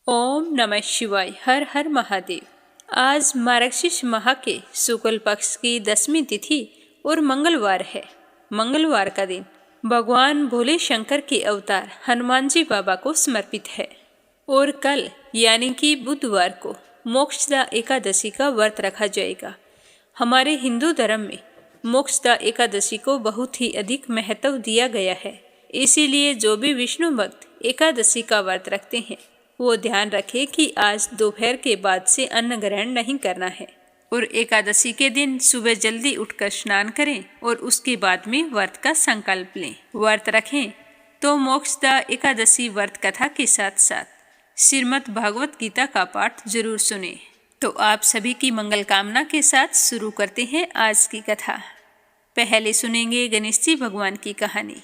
ओम नमः शिवाय। हर हर महादेव। आज मार्गशीर्ष माह के शुक्ल पक्ष की 10वीं तिथि और मंगलवार है। मंगलवार का दिन भगवान भोले शंकर के अवतार हनुमान जी बाबा को समर्पित है और कल यानी कि बुधवार को मोक्षदा एकादशी का व्रत रखा जाएगा। हमारे हिंदू धर्म में मोक्षदा एकादशी को बहुत ही अधिक महत्व दिया गया है। इसीलिए जो भी विष्णु भक्त एकादशी का व्रत रखते हैं वो ध्यान रखें कि आज दोपहर के बाद से अन्न ग्रहण नहीं करना है और एकादशी के दिन सुबह जल्दी उठकर स्नान करें और उसके बाद में व्रत का संकल्प लें। व्रत रखें तो मोक्षदा एकादशी व्रत कथा के साथ साथ श्रीमद् भागवत गीता का पाठ जरूर सुने। तो आप सभी की मंगल कामना के साथ शुरू करते हैं आज की कथा। पहले सुनेंगे गणेश जी भगवान की कहानी।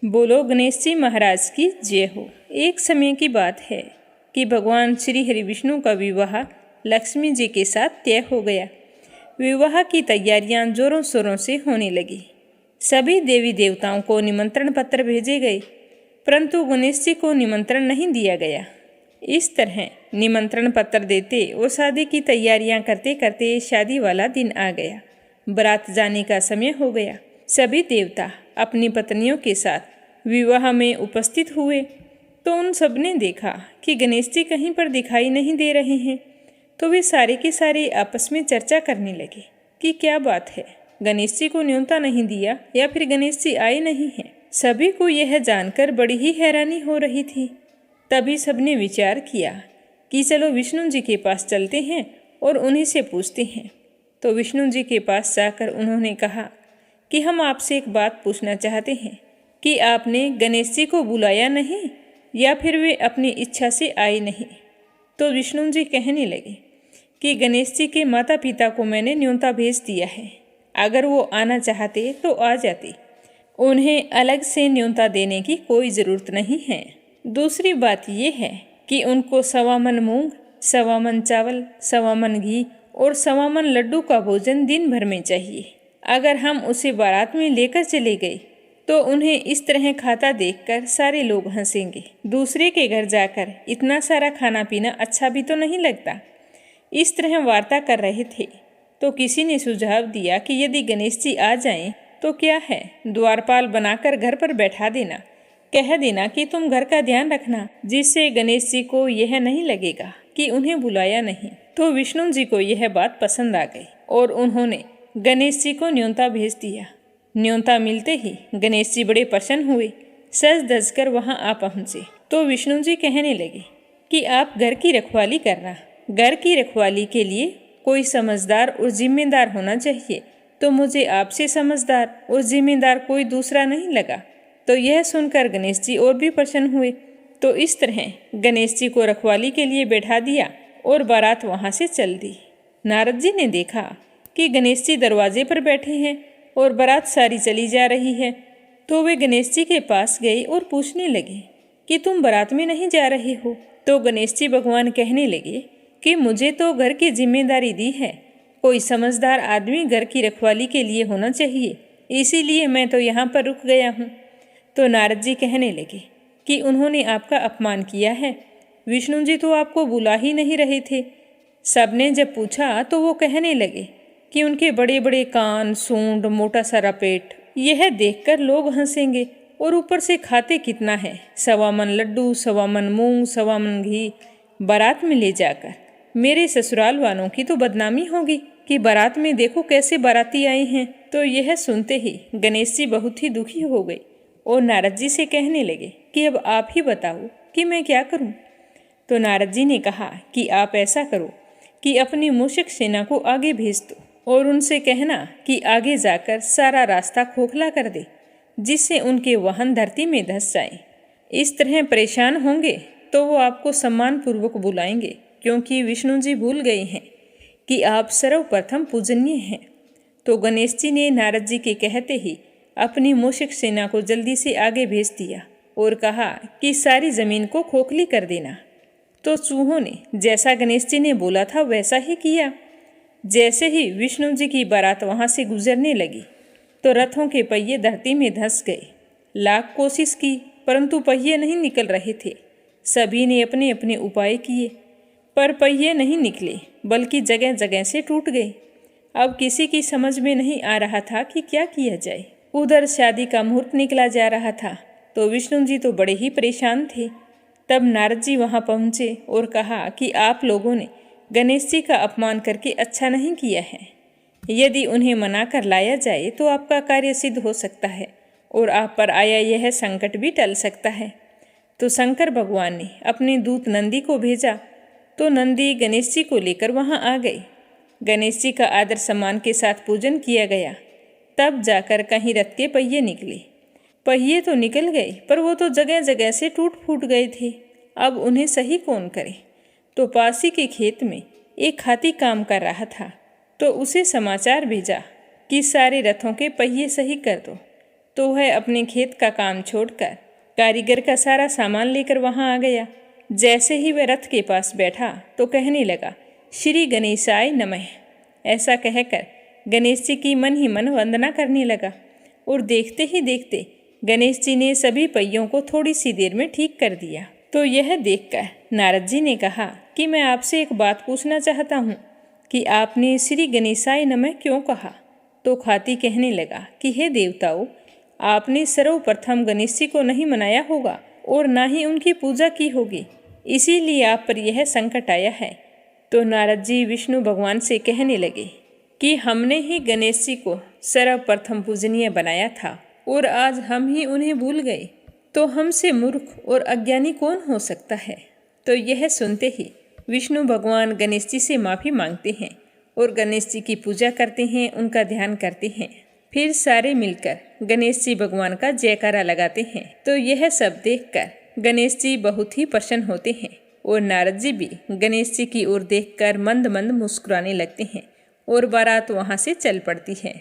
बोलो गणेश जी महाराज की जय हो। एक समय की बात है कि भगवान श्री हरि विष्णु का विवाह लक्ष्मी जी के साथ तय हो गया। विवाह की तैयारियां जोरों शोरों से होने लगी। सभी देवी देवताओं को निमंत्रण पत्र भेजे गए, परंतु गणेश जी को निमंत्रण नहीं दिया गया। इस तरह निमंत्रण पत्र देते और शादी की तैयारियां करते करते शादी वाला दिन आ गया। बारात जाने का समय हो गया। सभी देवता अपनी पत्नियों के साथ विवाह में उपस्थित हुए तो उन सब ने देखा कि गणेश जी कहीं पर दिखाई नहीं दे रहे हैं। तो वे सारे के सारे आपस में चर्चा करने लगे कि क्या बात है, गणेश जी को न्योता नहीं दिया या फिर गणेश जी आए नहीं हैं। सभी को यह जानकर बड़ी ही हैरानी हो रही थी। तभी सबने विचार किया कि चलो विष्णु जी के पास चलते हैं और उन्हीं से पूछते हैं। तो विष्णु जी के पास जाकर उन्होंने कहा कि हम आपसे एक बात पूछना चाहते हैं कि आपने गणेश जी को बुलाया नहीं या फिर वे अपनी इच्छा से आए नहीं। तो विष्णु जी कहने लगे कि गणेश जी के माता पिता को मैंने न्योता भेज दिया है, अगर वो आना चाहते तो आ जाते, उन्हें अलग से न्योता देने की कोई ज़रूरत नहीं है। दूसरी बात ये है कि उनको 1.25 मन मूंग, 1.25 मन चावल, 1.25 मन घी और 1.25 मन लड्डू का भोजन दिन भर में चाहिए। अगर हम उसे बारात में लेकर चले गए तो उन्हें इस तरह खाता देखकर सारे लोग हंसेंगे। दूसरे के घर जाकर इतना सारा खाना पीना अच्छा भी तो नहीं लगता। इस तरह वार्ता कर रहे थे तो किसी ने सुझाव दिया कि यदि गणेश जी आ जाएं तो क्या है, द्वारपाल बनाकर घर पर बैठा देना, कह देना कि तुम घर का ध्यान रखना, जिससे गणेश जी को यह नहीं लगेगा कि उन्हें बुलाया नहीं। तो विष्णु जी को यह बात पसंद आ गई और उन्होंने गणेश जी को न्योता भेज दिया। न्योता मिलते ही गणेश जी बड़े प्रसन्न हुए, सज धज कर वहाँ आ पहुँचे। तो विष्णु जी कहने लगे कि आप घर की रखवाली करना। घर की रखवाली के लिए कोई समझदार और जिम्मेदार होना चाहिए, तो मुझे आपसे समझदार और जिम्मेदार कोई दूसरा नहीं लगा। तो यह सुनकर गणेश जी और भी प्रसन्न हुए। तो इस तरह गणेश जी को रखवाली के लिए बैठा दिया और बारात वहाँ से चल दी। नारद जी ने देखा कि गणेश जी दरवाजे पर बैठे हैं और बारात सारी चली जा रही है। तो वे गणेश जी के पास गए और पूछने लगे कि तुम बारात में नहीं जा रहे हो। तो गणेश जी भगवान कहने लगे कि मुझे तो घर की जिम्मेदारी दी है, कोई समझदार आदमी घर की रखवाली के लिए होना चाहिए, इसीलिए मैं तो यहाँ पर रुक गया हूँ। तो नारद जी कहने लगे कि उन्होंने आपका अपमान किया है, विष्णु जी तो आपको बुला ही नहीं रहे थे। सबने जब पूछा तो वो कहने लगे कि उनके बड़े बड़े कान, सूंड, मोटा सारा पेट, यह देखकर लोग हंसेंगे और ऊपर से खाते कितना है, 1.25 मन लड्डू, 1.25 मन मूंग, 1.25 मन घी, बारात में ले जाकर मेरे ससुराल वालों की तो बदनामी होगी कि बारात में देखो कैसे बाराती आए हैं। तो यह सुनते ही गणेश जी बहुत ही दुखी हो गए और नारद जी से कहने लगे कि अब आप ही बताओ कि मैं क्या करूं। तो नारद जी ने कहा कि आप ऐसा करो कि अपनी मूषक सेना को आगे भेज दो और उनसे कहना कि आगे जाकर सारा रास्ता खोखला कर दे, जिससे उनके वाहन धरती में धंस जाएं। इस तरह परेशान होंगे तो वो आपको सम्मानपूर्वक बुलाएंगे, क्योंकि विष्णु जी भूल गए हैं कि आप सर्वप्रथम पूजनीय हैं। तो गणेश जी ने नारद जी के कहते ही अपनी मूषक सेना को जल्दी से आगे भेज दिया और कहा कि सारी जमीन को खोखली कर देना। तो चूहों ने जैसा गणेश जी ने बोला था वैसा ही किया। जैसे ही विष्णु जी की बारात वहाँ से गुजरने लगी तो रथों के पहिए धरती में धंस गए। लाख कोशिश की परंतु पहिए नहीं निकल रहे थे। सभी ने अपने अपने उपाय किए, पर पहिए नहीं निकले, बल्कि जगह जगह से टूट गए। अब किसी की समझ में नहीं आ रहा था कि क्या किया जाए। उधर शादी का मुहूर्त निकला जा रहा था, तो विष्णु जी तो बड़े ही परेशान थे। तब नारद जी वहाँ पहुँचे और कहा कि आप लोगों ने गणेश जी का अपमान करके अच्छा नहीं किया है। यदि उन्हें मना कर लाया जाए तो आपका कार्य सिद्ध हो सकता है और आप पर आया यह संकट भी टल सकता है। तो शंकर भगवान ने अपने दूत नंदी को भेजा, तो नंदी गणेश जी को लेकर वहाँ आ गए। गणेश जी का आदर सम्मान के साथ पूजन किया गया। तब जाकर कहीं रथ के पहिए निकले। पहिए तो निकल गए, पर वो तो जगह जगह से टूट फूट गए थे। अब उन्हें सही कौन करे। तो पास ही के खेत में एक हाथी काम कर रहा था, तो उसे समाचार भेजा कि सारे रथों के पहिए सही कर दो। तो वह अपने खेत का काम छोड़कर कारीगर का सारा सामान लेकर वहाँ आ गया। जैसे ही वह रथ के पास बैठा तो कहने लगा, श्री गणेशाय नमः। ऐसा कहकर गणेश जी की मन ही मन वंदना करने लगा और देखते ही देखते गणेश जी ने सभी पहियों को थोड़ी सी देर में ठीक कर दिया। तो यह देखकर नारद जी ने कहा कि मैं आपसे एक बात पूछना चाहता हूँ कि आपने श्री गणेशाय नमः क्यों कहा। तो हाथी कहने लगा कि हे देवताओं, आपने सर्वप्रथम गणेश जी को नहीं मनाया होगा और ना ही उनकी पूजा की होगी, इसीलिए आप पर यह संकट आया है। तो नारद जी विष्णु भगवान से कहने लगे कि हमने ही गणेश जी को सर्वप्रथम पूजनीय बनाया था और आज हम ही उन्हें भूल गए, तो हमसे मूर्ख और अज्ञानी कौन हो सकता है। तो यह सुनते ही विष्णु भगवान गणेश जी से माफ़ी मांगते हैं और गणेश जी की पूजा करते हैं, उनका ध्यान करते हैं। फिर सारे मिलकर गणेश जी भगवान का जयकारा लगाते हैं। तो यह सब देखकर गणेश जी बहुत ही प्रसन्न होते हैं और नारद जी भी गणेश जी की ओर देखकर मंद मंद मुस्कुराने लगते हैं और बारात वहाँ से चल पड़ती है।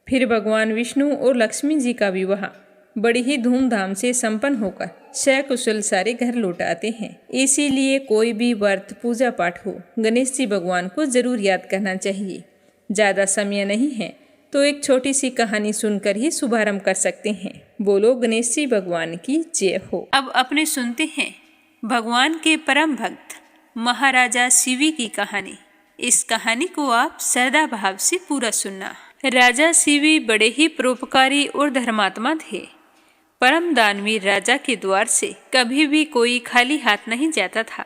फिर भगवान विष्णु और लक्ष्मी जी का विवाह बड़ी ही धूमधाम से संपन्न होकर सकुशल सारे घर लौट आते हैं। इसीलिए कोई भी व्रत पूजा पाठ हो, गणेश जी भगवान को जरूर याद करना चाहिए। ज़्यादा समय नहीं है तो एक छोटी सी कहानी सुनकर ही शुभारंभ कर सकते हैं। बोलो गणेश जी भगवान की जय हो। अब अपने सुनते हैं भगवान के परम भक्त महाराजा शिवी की कहानी। इस कहानी को आप श्रद्धा भाव से पूरा सुनना। राजा शिवी बड़े ही परोपकारी और धर्मात्मा थे। परम दानवीर राजा के द्वार से कभी भी कोई खाली हाथ नहीं जाता था।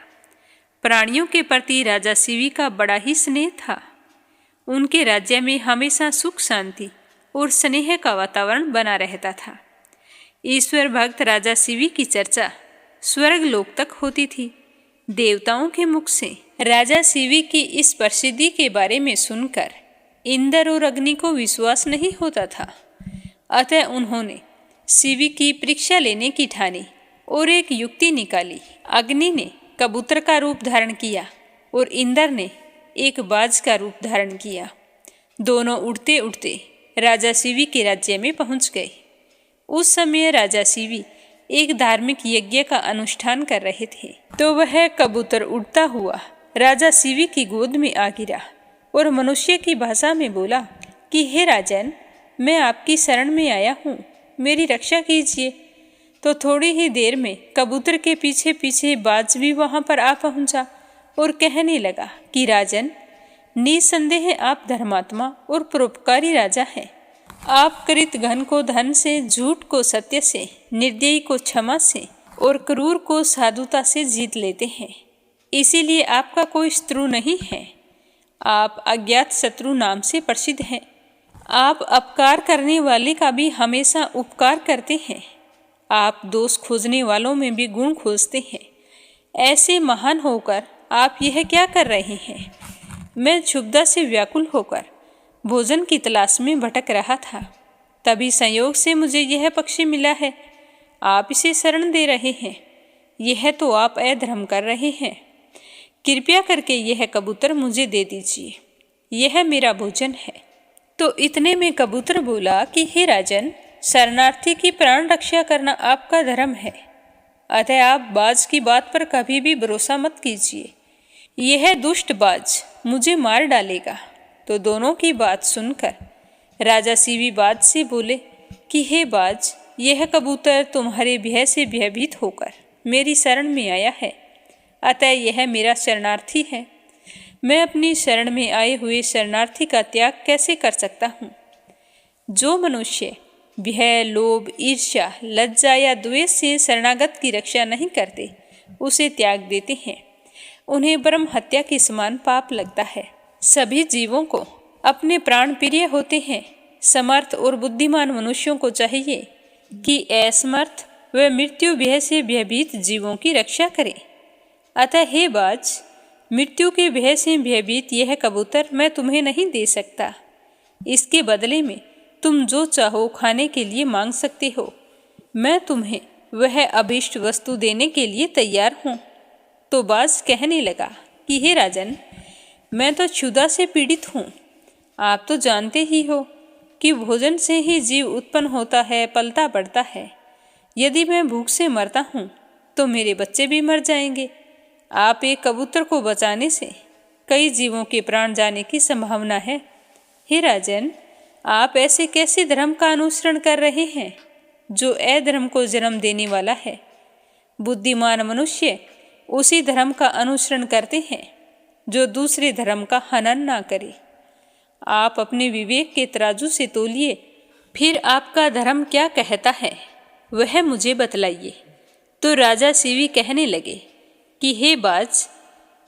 प्राणियों के प्रति राजा शिवी का बड़ा ही स्नेह था। उनके राज्य में हमेशा सुख शांति और स्नेह का वातावरण बना रहता था। ईश्वर भक्त राजा शिवी की चर्चा स्वर्ग लोक तक होती थी। देवताओं के मुख से राजा शिवी की इस प्रसिद्धि के बारे में सुनकर इंद्र और अग्नि को विश्वास नहीं होता था। अतः उन्होंने शिवी की परीक्षा लेने की ठानी और एक युक्ति निकाली। अग्नि ने कबूतर का रूप धारण किया और इंद्र ने एक बाज का रूप धारण किया। दोनों उड़ते उड़ते राजा शिवी के राज्य में पहुंच गए। उस समय राजा शिवी एक धार्मिक यज्ञ का अनुष्ठान कर रहे थे। तो वह कबूतर उड़ता हुआ राजा शिवी की गोद में आ गिरा और मनुष्य की भाषा में बोला कि हे राजन, मैं आपकी शरण में आया हूँ, मेरी रक्षा कीजिए। तो थोड़ी ही देर में कबूतर के पीछे पीछे बाज भी वहाँ पर आ पहुँचा और कहने लगा कि राजन, निसंदेह आप धर्मात्मा और परोपकारी राजा हैं। आप कृत घन को धन से, झूठ को सत्य से, निर्दयी को क्षमा से और क्रूर को साधुता से जीत लेते हैं। इसीलिए आपका कोई शत्रु नहीं है। आप अज्ञात शत्रु नाम से प्रसिद्ध हैं। आप अपकार करने वाले का भी हमेशा उपकार करते हैं। आप दोष खोजने वालों में भी गुण खोजते हैं। ऐसे महान होकर आप यह क्या कर रहे हैं? मैं क्षुब्धता से व्याकुल होकर भोजन की तलाश में भटक रहा था। तभी संयोग से मुझे यह पक्षी मिला है। आप इसे शरण दे रहे हैं। यह तो आप अधर्म कर रहे हैं। कृपया करके यह कबूतर मुझे दे दीजिए, यह मेरा भोजन है। तो इतने में कबूतर बोला कि हे राजन, शरणार्थी की प्राण रक्षा करना आपका धर्म है, अतः आप बाज की बात पर कभी भी भरोसा मत कीजिए। यह दुष्ट बाज मुझे मार डालेगा। तो दोनों की बात सुनकर राजा शिवी बाज से बोले कि हे बाज, यह कबूतर तुम्हारे भय से भयभीत होकर मेरी शरण में आया है, अतः यह मेरा शरणार्थी है। मैं अपनी शरण में आए हुए शरणार्थी का त्याग कैसे कर सकता हूँ? जो मनुष्य भय, लोभ, ईर्ष्या, लज्जा या द्वेष से शरणागत की रक्षा नहीं करते, उसे त्याग देते हैं, उन्हें ब्रह्म हत्या के समान पाप लगता है। सभी जीवों को अपने प्राण प्रिय होते हैं। समर्थ और बुद्धिमान मनुष्यों को चाहिए कि असमर्थ व मृत्यु भय से भयभीत जीवों की रक्षा करें। अतः हे बाज, मृत्यु के भय से भयभीत यह कबूतर मैं तुम्हें नहीं दे सकता। इसके बदले में तुम जो चाहो खाने के लिए मांग सकते हो। मैं तुम्हें वह अभीष्ट वस्तु देने के लिए तैयार हूँ। तो बाज कहने लगा कि हे राजन, मैं तो क्षुधा से पीड़ित हूँ। आप तो जानते ही हो कि भोजन से ही जीव उत्पन्न होता है, पलता बढ़ता है। यदि मैं भूख से मरता हूँ तो मेरे बच्चे भी मर जाएंगे। आप एक कबूतर को बचाने से कई जीवों के प्राण जाने की संभावना है। हे राजन, आप ऐसे कैसे धर्म का अनुसरण कर रहे हैं जो अधर्म को जन्म देने वाला है? बुद्धिमान मनुष्य उसी धर्म का अनुसरण करते हैं जो दूसरे धर्म का हनन ना करे। आप अपने विवेक के तराजू से तोलिए, फिर आपका धर्म क्या कहता है वह मुझे बतलाइए। तो राजा सीवी कहने लगे कि हे बाज,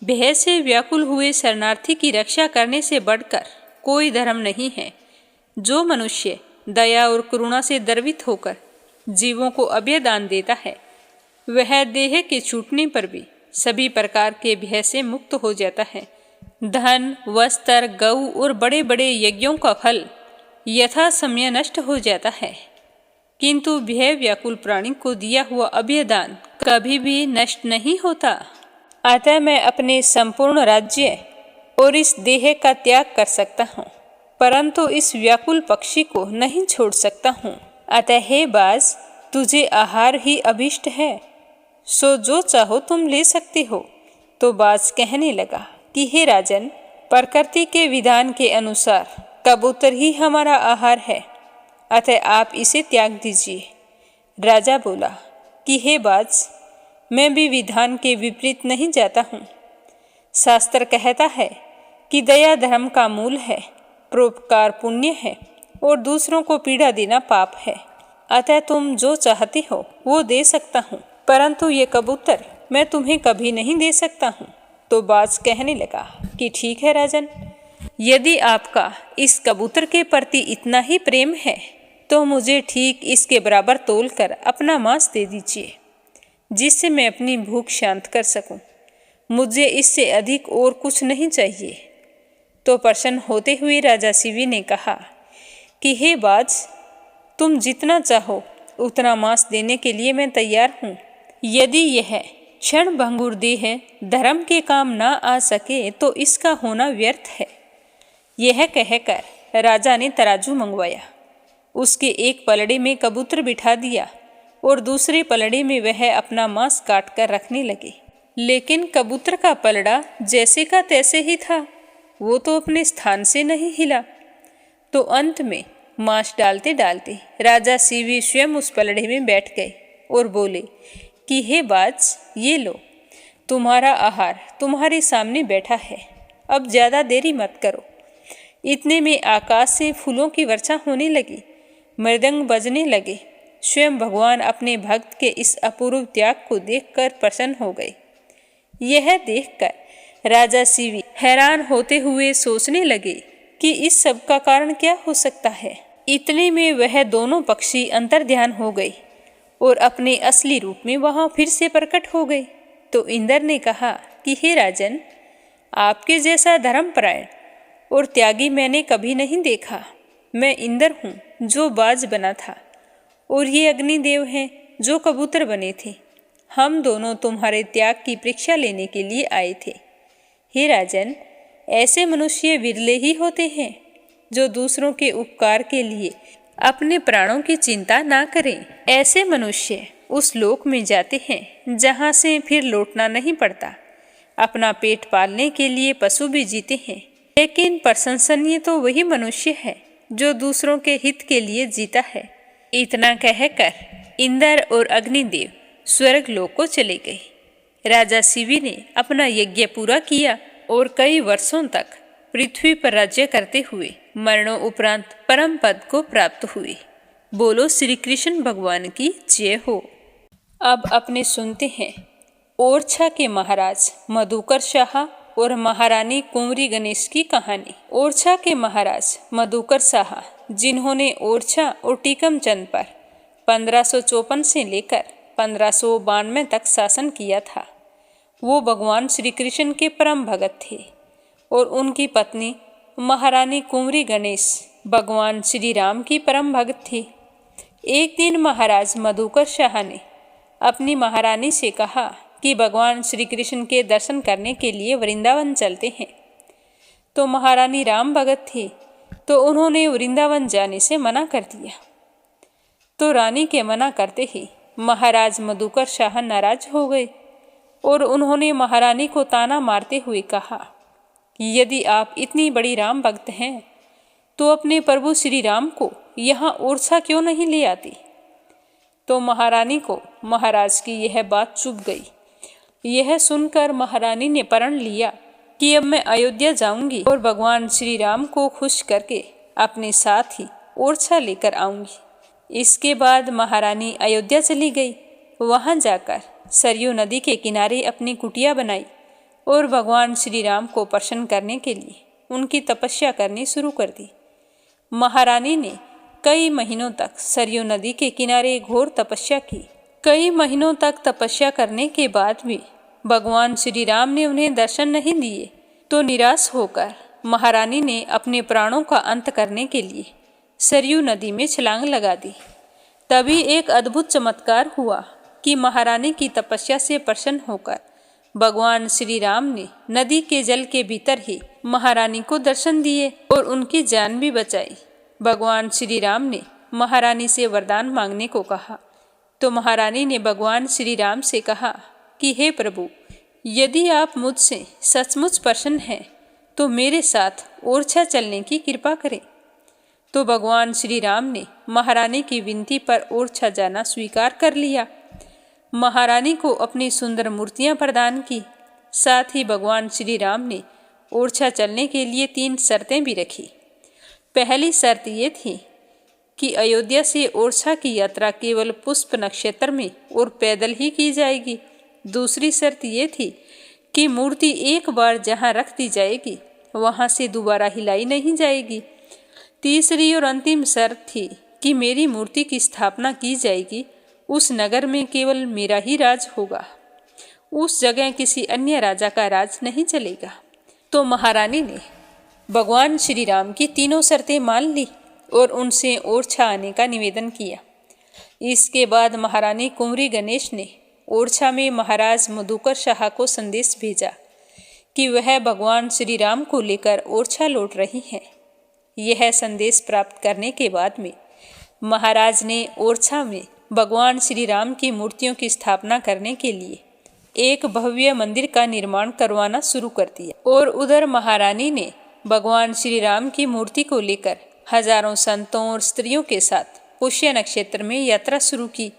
भय से व्याकुल हुए शरणार्थी की रक्षा करने से बढ़कर कोई धर्म नहीं है। जो मनुष्य दया और करुणा से द्रवित होकर जीवों को अभय दान देता है, वह देह के छूटने पर भी सभी प्रकार के भय से मुक्त हो जाता है। धन, वस्त्र, गऊ और बड़े बड़े यज्ञों का फल यथा समय नष्ट हो जाता है, किंतु भय व्याकुल प्राणी को दिया हुआ अभय दान कभी भी नष्ट नहीं होता। अतः मैं अपने संपूर्ण राज्य और इस देह का त्याग कर सकता हूँ, परंतु इस व्याकुल पक्षी को नहीं छोड़ सकता हूँ। अतः हे बाज, तुझे आहार ही अभिष्ट है, सो जो चाहो तुम ले सकते हो। तो बाज कहने लगा कि हे राजन, प्रकृति के विधान के अनुसार कबूतर ही हमारा आहार है, अतः आप इसे त्याग दीजिए। राजा बोला कि हे बाज, मैं भी विधान के विपरीत नहीं जाता हूँ। शास्त्र कहता है कि दया धर्म का मूल है, परोपकार पुण्य है और दूसरों को पीड़ा देना पाप है। अतः तुम जो चाहते हो वो दे सकता हूँ, परंतु ये कबूतर मैं तुम्हें कभी नहीं दे सकता हूँ। तो बाज कहने लगा कि ठीक है राजन, यदि आपका इस कबूतर के प्रति इतना ही प्रेम है तो मुझे ठीक इसके बराबर तोल कर अपना मांस दे दीजिए, जिससे मैं अपनी भूख शांत कर सकूं। मुझे इससे अधिक और कुछ नहीं चाहिए। तो प्रसन्न होते हुए राजा सीवी ने कहा कि हे बाज, तुम जितना चाहो उतना मांस देने के लिए मैं तैयार हूँ। यदि यह क्षण भंगुर देह धर्म के काम ना आ सके तो इसका होना व्यर्थ है। यह कहकर राजा ने तराजू मंगवाया, उसके एक पलड़े में कबूतर बिठा दिया और दूसरे पलड़े में वह अपना मांस काट कर रखने लगे। लेकिन कबूतर का पलड़ा जैसे का तैसे ही था, वो तो अपने स्थान से नहीं हिला। तो अंत में मांस डालते डालते राजा सीवी स्वयं उस पलड़े में बैठ गए और बोले कि हे बाज, ये लो, तुम्हारा आहार तुम्हारे सामने बैठा है, अब ज़्यादा देरी मत करो। इतने में आकाश से फूलों की वर्षा होने लगी, मृदंग बजने लगे। स्वयं भगवान अपने भक्त के इस अपूर्व त्याग को देखकर प्रसन्न हो गए। यह देखकर राजा सीवी हैरान होते हुए सोचने लगे कि इस सब का कारण क्या हो सकता है। इतने में वह दोनों पक्षी अंतर्ध्यान हो गए और अपने असली रूप में वहां फिर से प्रकट हो गए। तो इंद्र ने कहा कि हे राजन, आपके जैसा धर्मपरायण और त्यागी मैंने कभी नहीं देखा। मैं इंद्र हूँ जो बाज बना था, और ये अग्निदेव हैं जो कबूतर बने थे। हम दोनों तुम्हारे त्याग की परीक्षा लेने के लिए आए थे। हे राजन, ऐसे मनुष्य विरले ही होते हैं जो दूसरों के उपकार के लिए अपने प्राणों की चिंता ना करें। ऐसे मनुष्य उस लोक में जाते हैं जहाँ से फिर लौटना नहीं पड़ता। अपना पेट पालने के लिए पशु भी जीते हैं, लेकिन प्रशंसनीय तो वही मनुष्य है जो दूसरों के हित के लिए जीता है। इतना कहकर इंद्र और अग्निदेव स्वर्ग लोक को चले गए। राजा शिवी ने अपना यज्ञ पूरा किया और कई वर्षों तक पृथ्वी पर राज्य करते हुए मरणों उपरांत परम पद को प्राप्त हुए। बोलो श्री कृष्ण भगवान की जय हो। अब अपने सुनते हैं ओरछा के महाराज मधुकर शाह और महारानी कुंवरी गणेश की कहानी। ओरछा के महाराज मधुकर शाह, जिन्होंने ओरछा और टीकमचंद पर 1554 से लेकर 1592 तक शासन किया था, वो भगवान श्री कृष्ण के परम भगत थे और उनकी पत्नी महारानी कुंवरी गणेश भगवान श्री राम की परम भगत थी। एक दिन महाराज मधुकर शाह ने अपनी महारानी से कहा कि भगवान श्री कृष्ण के दर्शन करने के लिए वृंदावन चलते हैं। तो महारानी राम भगत थी, तो उन्होंने वृंदावन जाने से मना कर दिया। तो रानी के मना करते ही महाराज मधुकर शाह नाराज हो गए और उन्होंने महारानी को ताना मारते हुए कहा, यदि आप इतनी बड़ी राम भक्त हैं तो अपने प्रभु श्री राम को यहाँ ओरछा क्यों नहीं ले आती। तो महारानी को महाराज की यह बात चुभ गई। यह सुनकर महारानी ने प्रण लिया कि अब मैं अयोध्या जाऊंगी और भगवान श्री राम को खुश करके अपने साथ ही ओरछा लेकर आऊंगी। इसके बाद महारानी अयोध्या चली गई। वहां जाकर सरयू नदी के किनारे अपनी कुटिया बनाई और भगवान श्री राम को प्रसन्न करने के लिए उनकी तपस्या करनी शुरू कर दी। महारानी ने कई महीनों तक सरयू नदी के किनारे घोर तपस्या की। कई महीनों तक तपस्या करने के बाद भी भगवान श्री राम ने उन्हें दर्शन नहीं दिए, तो निराश होकर महारानी ने अपने प्राणों का अंत करने के लिए सरयू नदी में छलांग लगा दी। तभी एक अद्भुत चमत्कार हुआ कि महारानी की तपस्या से प्रसन्न होकर भगवान श्री राम ने नदी के जल के भीतर ही महारानी को दर्शन दिए और उनकी जान भी बचाई। भगवान श्री राम ने महारानी से वरदान मांगने को कहा, तो महारानी ने भगवान श्री राम से कहा कि हे प्रभु, यदि आप मुझसे सचमुच प्रसन्न हैं तो मेरे साथ ओरछा चलने की कृपा करें। तो भगवान श्री राम ने महारानी की विनती पर ओरछा जाना स्वीकार कर लिया। महारानी को अपनी सुंदर मूर्तियां प्रदान की। साथ ही भगवान श्री राम ने ओरछा चलने के लिए 3 शर्तें भी रखी। पहली शर्त ये थी कि अयोध्या से ओरछा की यात्रा केवल पुष्प नक्षत्र में और पैदल ही की जाएगी। दूसरी शर्त ये थी कि मूर्ति एक बार जहाँ रख दी जाएगी वहाँ से दोबारा हिलाई नहीं जाएगी। तीसरी और अंतिम शर्त थी कि मेरी मूर्ति की स्थापना की जाएगी उस नगर में केवल मेरा ही राज होगा, उस जगह किसी अन्य राजा का राज नहीं चलेगा। तो महारानी ने भगवान श्री राम की तीनों शर्तें मान ली और उनसे ओरछा आने का निवेदन किया। इसके बाद महारानी कुंवरी गणेश ने ओरछा में महाराज मधुकर शाह को संदेश भेजा कि वह भगवान श्री राम को लेकर ओरछा लौट रही हैं। यह संदेश प्राप्त करने के बाद में महाराज ने ओरछा में भगवान श्री राम की मूर्तियों की स्थापना करने के लिए एक भव्य मंदिर का निर्माण करवाना शुरू कर दिया और उधर महारानी ने भगवान श्री राम की मूर्ति को लेकर हजारों संतों और स्त्रियों के साथ पुष्य नक्षत्र में यात्रा शुरू की।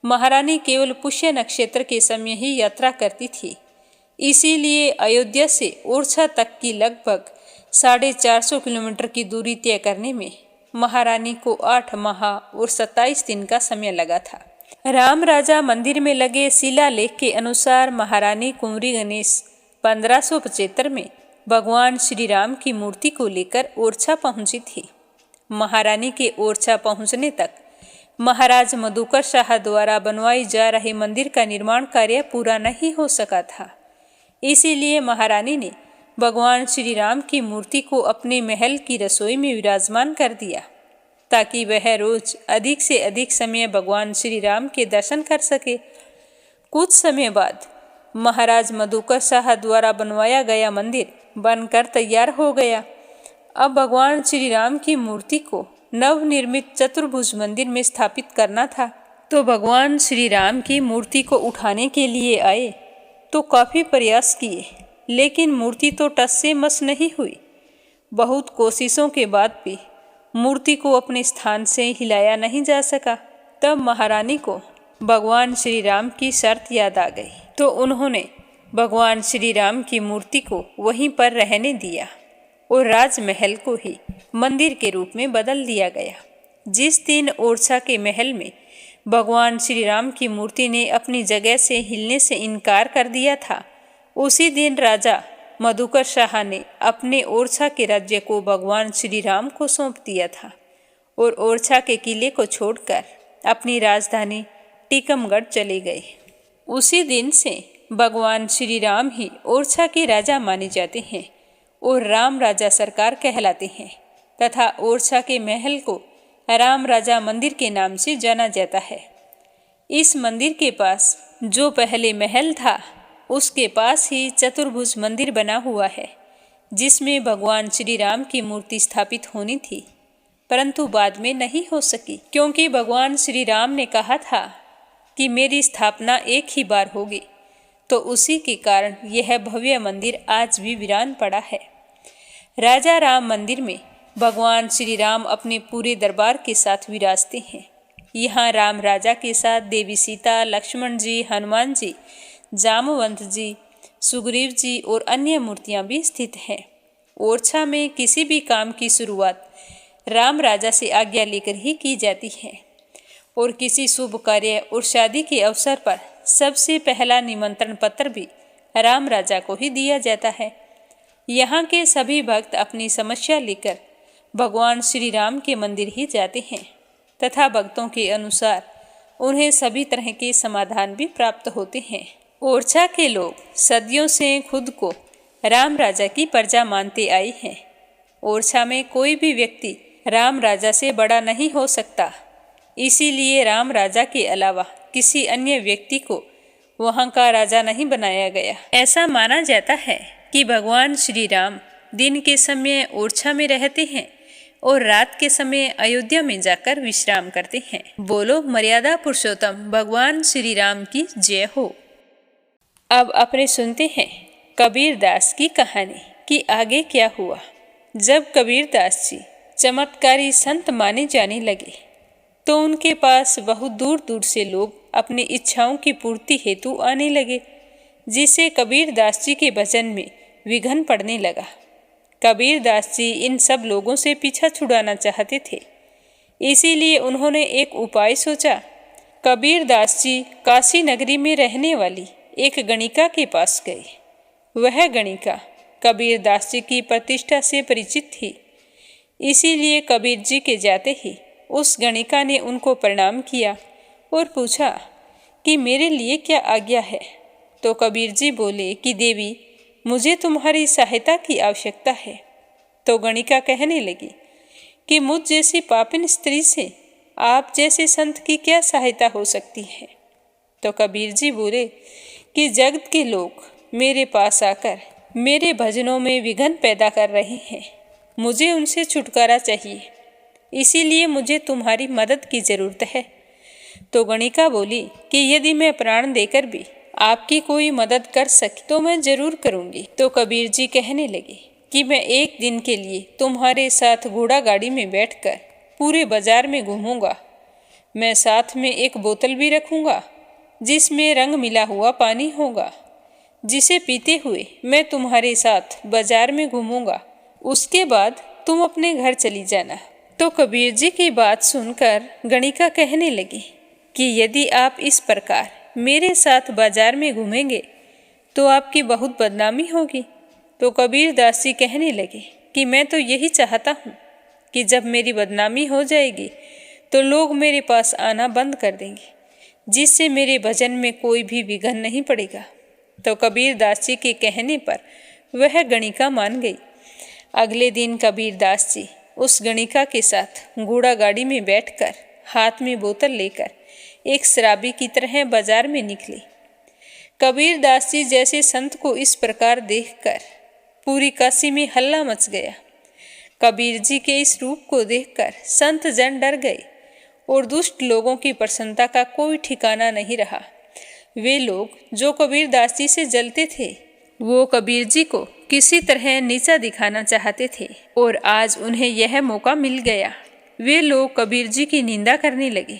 महारानी केवल पुष्य नक्षत्र के समय ही यात्रा करती थी, इसीलिए अयोध्या से ओरछा तक की लगभग 450 किलोमीटर की दूरी तय करने में महारानी को 8 माह और 27 दिन का समय लगा था। राम राजा मंदिर में लगे शिलालेख के अनुसार महारानी कुंवरी गणेश 1575 में भगवान श्री राम की मूर्ति को लेकर ओरछा पहुंची थी। महारानी के ओरछा पहुंचने तक महाराज मधुकर शाह द्वारा बनवाई जा रहे मंदिर का निर्माण कार्य पूरा नहीं हो सका था। इसीलिए महारानी ने भगवान श्री राम की मूर्ति को अपने महल की रसोई में विराजमान कर दिया ताकि वह रोज अधिक से अधिक समय भगवान श्री राम के दर्शन कर सके। कुछ समय बाद महाराज मधुकर शाह द्वारा बनवाया गया मंदिर बनकर तैयार हो गया। अब भगवान श्री राम की मूर्ति को नवनिर्मित चतुर्भुज मंदिर में स्थापित करना था। तो भगवान श्री राम की मूर्ति को उठाने के लिए आए तो काफ़ी प्रयास किए, लेकिन मूर्ति तो टस से मस नहीं हुई। बहुत कोशिशों के बाद भी मूर्ति को अपने स्थान से हिलाया नहीं जा सका। तब महारानी को भगवान श्री राम की शर्त याद आ गई, तो उन्होंने भगवान श्री राम की मूर्ति को वहीं पर रहने दिया और राजमहल को ही मंदिर के रूप में बदल दिया गया। जिस दिन ओरछा के महल में भगवान श्री राम की मूर्ति ने अपनी जगह से हिलने से इनकार कर दिया था, उसी दिन राजा मधुकर शाह ने अपने ओरछा के राज्य को भगवान श्री राम को सौंप दिया था और ओरछा के किले को छोड़कर अपनी राजधानी टीकमगढ़ चले गए। उसी दिन से भगवान श्री राम ही ओरछा के राजा माने जाते हैं और राम राजा सरकार कहलाते हैं तथा ओरछा के महल को राम राजा मंदिर के नाम से जाना जाता है। इस मंदिर के पास जो पहले महल था, उसके पास ही चतुर्भुज मंदिर बना हुआ है, जिसमें भगवान श्री राम की मूर्ति स्थापित होनी थी, परंतु बाद में नहीं हो सकी, क्योंकि भगवान श्री राम ने कहा था कि मेरी स्थापना एक ही बार होगी। तो उसी के कारण यह भव्य मंदिर आज भी वीरान पड़ा है। राजा राम मंदिर में भगवान श्री राम अपने पूरे दरबार के साथ विराजते हैं। यहाँ राम राजा के साथ देवी सीता, लक्ष्मण जी, हनुमान जी, जामवंत जी, सुग्रीव जी और अन्य मूर्तियाँ भी स्थित हैं। ओरछा में किसी भी काम की शुरुआत राम राजा से आज्ञा लेकर ही की जाती है और किसी शुभ कार्य और शादी के अवसर पर सबसे पहला निमंत्रण पत्र भी राम राजा को ही दिया जाता है। यहाँ के सभी भक्त अपनी समस्या लेकर भगवान श्री राम के मंदिर ही जाते हैं तथा भक्तों के अनुसार उन्हें सभी तरह के समाधान भी प्राप्त होते हैं। ओरछा के लोग सदियों से खुद को राम राजा की प्रजा मानते आए हैं। ओरछा में कोई भी व्यक्ति राम राजा से बड़ा नहीं हो सकता, इसीलिए राम राजा के अलावा किसी अन्य व्यक्ति को वहाँ का राजा नहीं बनाया गया। ऐसा माना जाता है कि भगवान श्री राम दिन के समय ओरछा में रहते हैं और रात के समय अयोध्या में जाकर विश्राम करते हैं। बोलो मर्यादा पुरुषोत्तम भगवान श्री राम की जय हो। अब अपने सुनते हैं कबीर दास की कहानी कि आगे क्या हुआ। जब कबीर दास जी चमत्कारी संत माने जाने लगे तो उनके पास बहुत दूर दूर से लोग अपनी इच्छाओं की पूर्ति हेतु आने लगे, जिससे कबीर दास जी के भजन में विघ्न पड़ने लगा। कबीर दास जी इन सब लोगों से पीछा छुड़ाना चाहते थे, इसीलिए उन्होंने एक उपाय सोचा। कबीर दास जी काशी नगरी में रहने वाली एक गणिका के पास गए। वह गणिका कबीर दास जी की प्रतिष्ठा से परिचित थी, इसीलिए कबीर जी के जाते ही उस गणिका ने उनको प्रणाम किया और पूछा कि मेरे लिए क्या आज्ञा है। तो कबीर जी बोले कि देवी, मुझे तुम्हारी सहायता की आवश्यकता है। तो गणिका कहने लगी कि मुझ जैसी पापिन स्त्री से आप जैसे संत की क्या सहायता हो सकती है। तो कबीर जी बोले कि जगत के लोग मेरे पास आकर मेरे भजनों में विघ्न पैदा कर रहे हैं, मुझे उनसे छुटकारा चाहिए, इसीलिए मुझे तुम्हारी मदद की जरूरत है। तो गणिका बोली कि यदि मैं प्राण देकर भी आपकी कोई मदद कर सके तो मैं जरूर करूंगी। तो कबीर जी कहने लगे कि मैं एक दिन के लिए तुम्हारे साथ घोड़ा गाड़ी में बैठकर पूरे बाजार में घूमूंगा। मैं साथ में एक बोतल भी रखूंगा जिसमें रंग मिला हुआ पानी होगा, जिसे पीते हुए मैं तुम्हारे साथ बाजार में घूमूंगा। उसके बाद तुम अपने घर चली जाना। तो कबीर जी की बात सुनकर गणिका कहने लगी कि यदि आप इस प्रकार मेरे साथ बाजार में घूमेंगे तो आपकी बहुत बदनामी होगी। तो कबीर दास जी कहने लगे कि मैं तो यही चाहता हूँ कि जब मेरी बदनामी हो जाएगी तो लोग मेरे पास आना बंद कर देंगे, जिससे मेरे भजन में कोई भी विघ्न नहीं पड़ेगा। तो कबीर दास जी के कहने पर वह गणिका मान गई। अगले दिन कबीर दास जी उस गणिका के साथ घोड़ा गाड़ी में बैठकर हाथ में बोतल लेकर एक शराबी की तरह बाजार में निकले। कबीर दास जी जैसे संत को इस प्रकार देखकर पूरी काशी में हल्ला मच गया। कबीर जी के इस रूप को देखकर संत जन डर गए और दुष्ट लोगों की प्रसन्नता का कोई ठिकाना नहीं रहा। वे लोग जो कबीर दास जी से जलते थे, वो कबीर जी को किसी तरह नीचा दिखाना चाहते थे और आज उन्हें यह मौका मिल गया। वे लोग कबीर जी की निंदा करने लगे।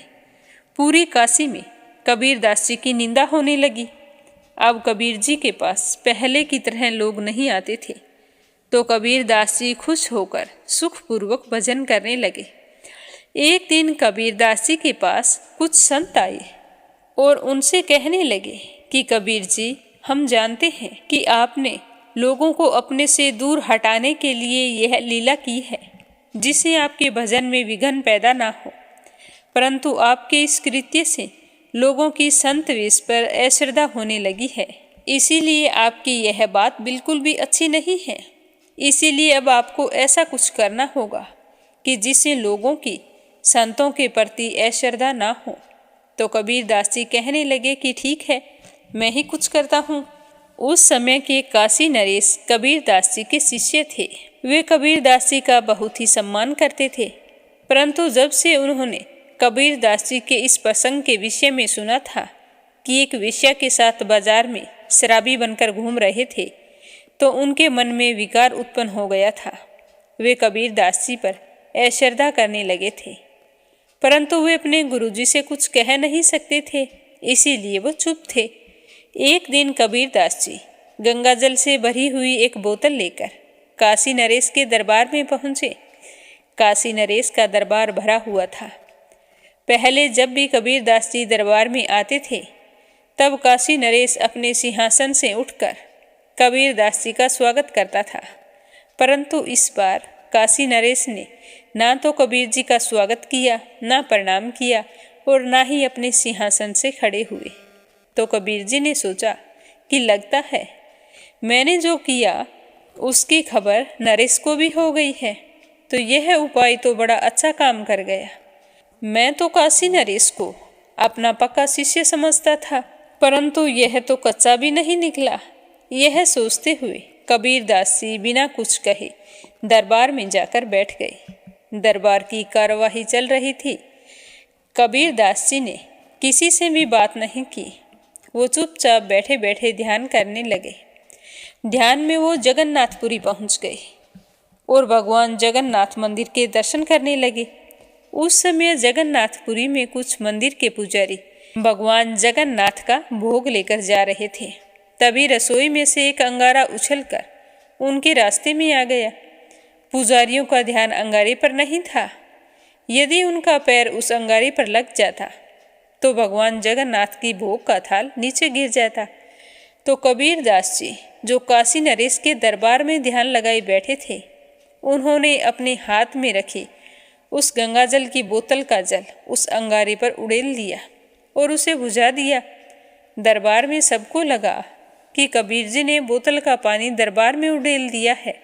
पूरी काशी में कबीर दास जी की निंदा होने लगी। अब कबीर जी के पास पहले की तरह लोग नहीं आते थे, तो कबीर दास जी खुश होकर सुखपूर्वक भजन करने लगे। एक दिन कबीर दास जी के पास कुछ संत आए और उनसे कहने लगे कि कबीर जी, हम जानते हैं कि आपने लोगों को अपने से दूर हटाने के लिए यह लीला की है, जिससे आपके भजन में विघ्न पैदा ना हो, परंतु आपके इस कृत्य से लोगों की संत वेश पर अश्रद्धा होने लगी है। इसीलिए आपकी यह बात बिल्कुल भी अच्छी नहीं है। इसीलिए अब आपको ऐसा कुछ करना होगा कि जिससे लोगों की संतों के प्रति अश्रद्धा ना हो। तो कबीर दास जी कहने लगे कि ठीक है, मैं ही कुछ करता हूँ। उस समय के काशी नरेश कबीर दास जी के शिष्य थे। वे कबीर दास जी का बहुत ही सम्मान करते थे, परंतु जब से उन्होंने कबीर दास जी के इस प्रसंग के विषय में सुना था कि एक वेश्या के साथ बाजार में शराबी बनकर घूम रहे थे, तो उनके मन में विकार उत्पन्न हो गया था। वे कबीर दास जी पर अश्रद्धा करने लगे थे, परंतु वे अपने गुरुजी से कुछ कह नहीं सकते थे, इसीलिए वो चुप थे। एक दिन कबीर दास जी गंगा जल से भरी हुई एक बोतल लेकर काशी नरेश के दरबार में पहुंचे। काशी नरेश का दरबार भरा हुआ था। पहले जब भी कबीर दास जी दरबार में आते थे, तब काशी नरेश अपने सिंहासन से उठकर कबीर दास जी का स्वागत करता था, परंतु इस बार काशी नरेश ने ना तो कबीर जी का स्वागत किया, ना प्रणाम किया और ना ही अपने सिंहासन से खड़े हुए। तो कबीर जी ने सोचा कि लगता है मैंने जो किया उसकी खबर नरेश को भी हो गई है, तो यह उपाय तो बड़ा अच्छा काम कर गया। मैं तो काशी नरेश को अपना पक्का शिष्य समझता था, परंतु यह तो कच्चा भी नहीं निकला। यह सोचते हुए कबीर दास जी बिना कुछ कहे दरबार में जाकर बैठ गए। दरबार की कार्यवाही चल रही थी। कबीर दास जी ने किसी से भी बात नहीं की। वो चुपचाप बैठे बैठे ध्यान करने लगे। ध्यान में वो जगन्नाथपुरी पहुंच गए और भगवान जगन्नाथ मंदिर के दर्शन करने लगे। उस समय जगन्नाथपुरी में कुछ मंदिर के पुजारी भगवान जगन्नाथ का भोग लेकर जा रहे थे। तभी रसोई में से एक अंगारा उछलकर उनके रास्ते में आ गया। पुजारियों का ध्यान अंगारे पर नहीं था। यदि उनका पैर उस अंगारे पर लग जाता तो भगवान जगन्नाथ की भोग का थाल नीचे गिर जाता। तो कबीर दास जी, जो काशी नरेश के दरबार में ध्यान लगाए बैठे थे, उन्होंने अपने हाथ में रखे उस गंगाजल की बोतल का जल उस अंगारे पर उड़ेल दिया और उसे बुझा दिया। दरबार में सबको लगा कि कबीर जी ने बोतल का पानी दरबार में उड़ेल दिया है,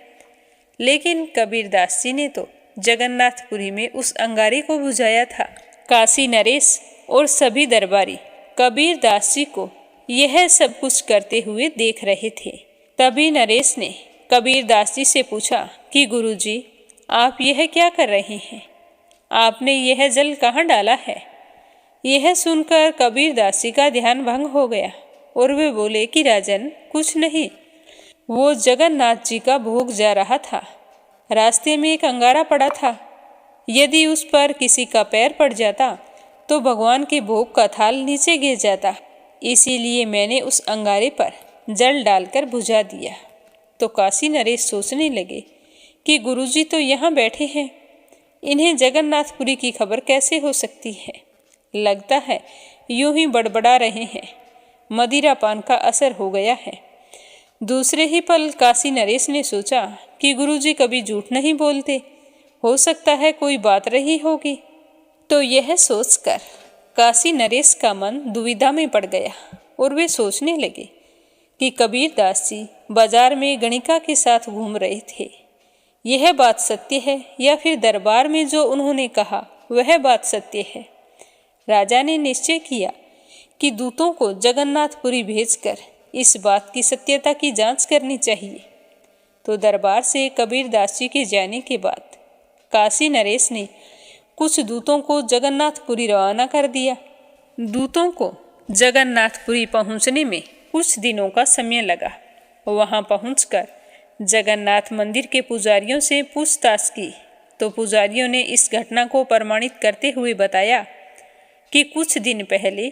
लेकिन कबीर दास जी ने तो जगन्नाथपुरी में उस अंगारे को बुझाया था। काशी नरेश और सभी दरबारी कबीर दास जी को यह सब कुछ करते हुए देख रहे थे। तभी नरेश ने कबीर दास जी से पूछा कि गुरुजी, आप यह क्या कर रहे हैं? आपने यह जल कहाँ डाला है? यह सुनकर कबीर दास जी का ध्यान भंग हो गया और वे बोले कि राजन, कुछ नहीं, वो जगन्नाथ जी का भोग जा रहा था। रास्ते में एक अंगारा पड़ा था। यदि उस पर किसी का पैर पड़ जाता तो भगवान के भोग का थाल नीचे गिर जाता। इसीलिए मैंने उस अंगारे पर जल डालकर बुझा दिया। तो काशी नरेश सोचने लगे कि गुरुजी तो यहाँ बैठे हैं, इन्हें जगन्नाथपुरी की खबर कैसे हो सकती है? लगता है यूं ही बड़बड़ा रहे हैं, मदिरा पान का असर हो गया है। दूसरे ही पल काशी नरेश ने सोचा कि गुरुजी कभी झूठ नहीं बोलते, हो सकता है कोई बात रही होगी। तो यह सोचकर काशी नरेश का मन दुविधा में पड़ गया और वे सोचने लगे कि कबीर दास जी बाजार में गणिका के साथ घूम रहे थे। यह बात सत्य है या फिर दरबार में जो उन्होंने कहा वह बात सत्य है? राजा ने निश्चय किया कि दूतों को जगन्नाथपुरी भेजकर इस बात की सत्यता की जांच करनी चाहिए। तो दरबार से कबीर दास जी के जाने के बाद काशी नरेश ने कुछ दूतों को जगन्नाथपुरी रवाना कर दिया। दूतों को जगन्नाथपुरी पहुंचने में कुछ दिनों का समय लगा। वहां पहुंचकर जगन्नाथ मंदिर के पुजारियों से पूछताछ की तो पुजारियों ने इस घटना को प्रमाणित करते हुए बताया कि कुछ दिन पहले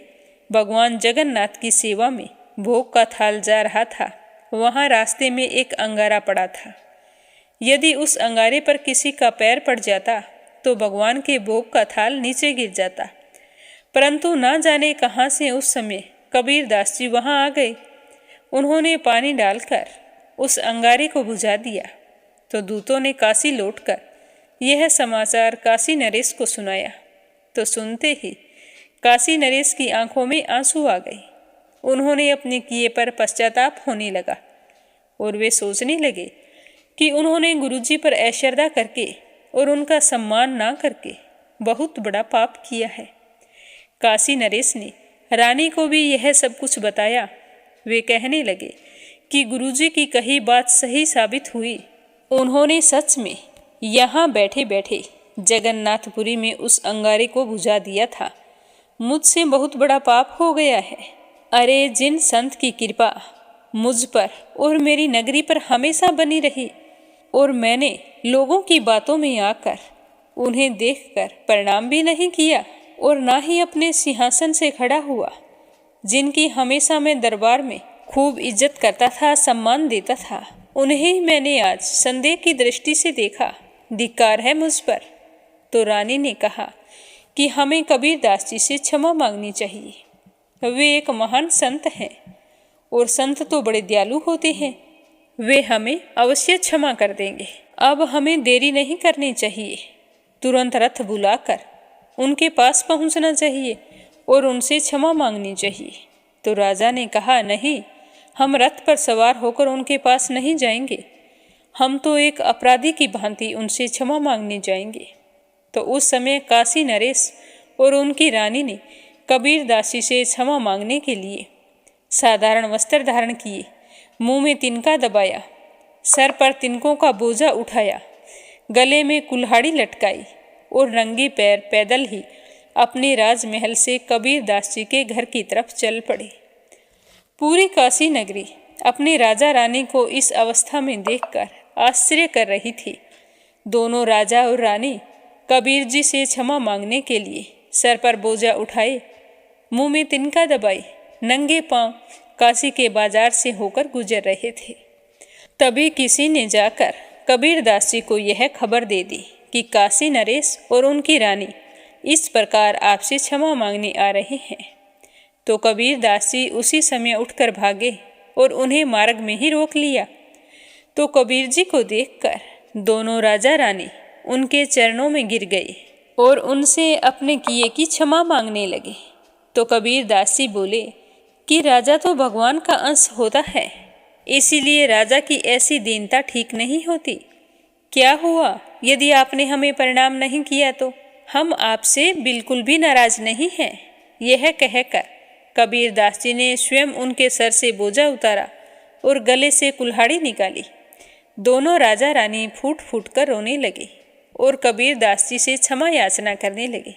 भगवान जगन्नाथ की सेवा में भोग का थाल जा रहा था, वहाँ रास्ते में एक अंगारा पड़ा था। यदि उस अंगारे पर किसी का पैर पड़ जाता तो भगवान के भोग का थाल नीचे गिर जाता। परंतु ना जाने कहाँ से उस समय कबीर दास जी वहाँ आ गए। उन्होंने पानी डालकर उस अंगारे को बुझा दिया तो दूतों ने काशी लौटकर यह समाचार काशी नरेश को सुनाया। तो सुनते ही काशी नरेश की आंखों में आंसू आ गए। उन्होंने अपने किए पर पश्चाताप होने लगा और वे सोचने लगे कि उन्होंने गुरुजी पर ऐश्वर्या करके और उनका सम्मान ना करके बहुत बड़ा पाप किया है। काशी नरेश ने रानी को भी यह सब कुछ बताया। वे कहने लगे कि गुरुजी की कही बात सही साबित हुई। उन्होंने सच में यहाँ बैठे बैठे जगन्नाथपुरी में उस अंगारे को बुझा दिया था। मुझसे बहुत बड़ा पाप हो गया है। अरे, जिन संत की कृपा मुझ पर और मेरी नगरी पर हमेशा बनी रही और मैंने लोगों की बातों में आकर उन्हें देखकर प्रणाम भी नहीं किया और ना ही अपने सिंहासन से खड़ा हुआ, जिनकी हमेशा मैं दरबार में खूब इज्जत करता था, सम्मान देता था, उन्हें मैंने आज संदेह की दृष्टि से देखा। धिक्कार है मुझ पर। तो रानी ने कहा कि हमें कबीर दास जी से क्षमा मांगनी चाहिए। वे एक महान संत हैं और संत तो बड़े दयालु होते हैं। वे हमें अवश्य क्षमा कर देंगे। अब हमें देरी नहीं करनी चाहिए। तुरंत रथ बुलाकर उनके पास पहुंचना चाहिए और उनसे क्षमा मांगनी चाहिए। तो राजा ने कहा, नहीं, हम रथ पर सवार होकर उनके पास नहीं जाएंगे। हम तो एक अपराधी की भांति उनसे क्षमा मांगने जाएंगे। तो उस समय काशी नरेश और उनकी रानी ने कबीर दास जी से क्षमा मांगने के लिए साधारण वस्त्र धारण किए, मुंह में तिनका दबाया, सर पर तिनकों का बोझा उठाया, गले में कुल्हाड़ी लटकाई और रंगे पैर पैदल ही अपने राजमहल से कबीर दास जी के घर की तरफ चल पड़े। पूरी काशी नगरी अपने राजा रानी को इस अवस्था में देखकर आश्चर्य कर रही थी। दोनों राजा और रानी कबीर जी से क्षमा मांगने के लिए सर पर बोझा उठाए, मुंह में तिनका दबाए, नंगे पांव काशी के बाजार से होकर गुजर रहे थे। तभी किसी ने जाकर कबीर दास जी को यह खबर दे दी कि काशी नरेश और उनकी रानी इस प्रकार आपसे क्षमा मांगने आ रहे हैं। तो कबीर दास जी उसी समय उठकर भागे और उन्हें मार्ग में ही रोक लिया। तो कबीर जी को देखकर दोनों राजा रानी उनके चरणों में गिर गए और उनसे अपने किए की क्षमा मांगने लगे। तो कबीर दास जी बोले कि राजा तो भगवान का अंश होता है, इसीलिए राजा की ऐसी दीनता ठीक नहीं होती। क्या हुआ यदि आपने हमें प्रणाम नहीं किया तो? हम आपसे बिल्कुल भी नाराज नहीं हैं। यह कहकर कबीर दास जी ने स्वयं उनके सर से बोझा उतारा और गले से कुल्हाड़ी निकाली। दोनों राजा रानी फूट फूट कर रोने लगे और कबीर दास जी से क्षमा याचना करने लगे।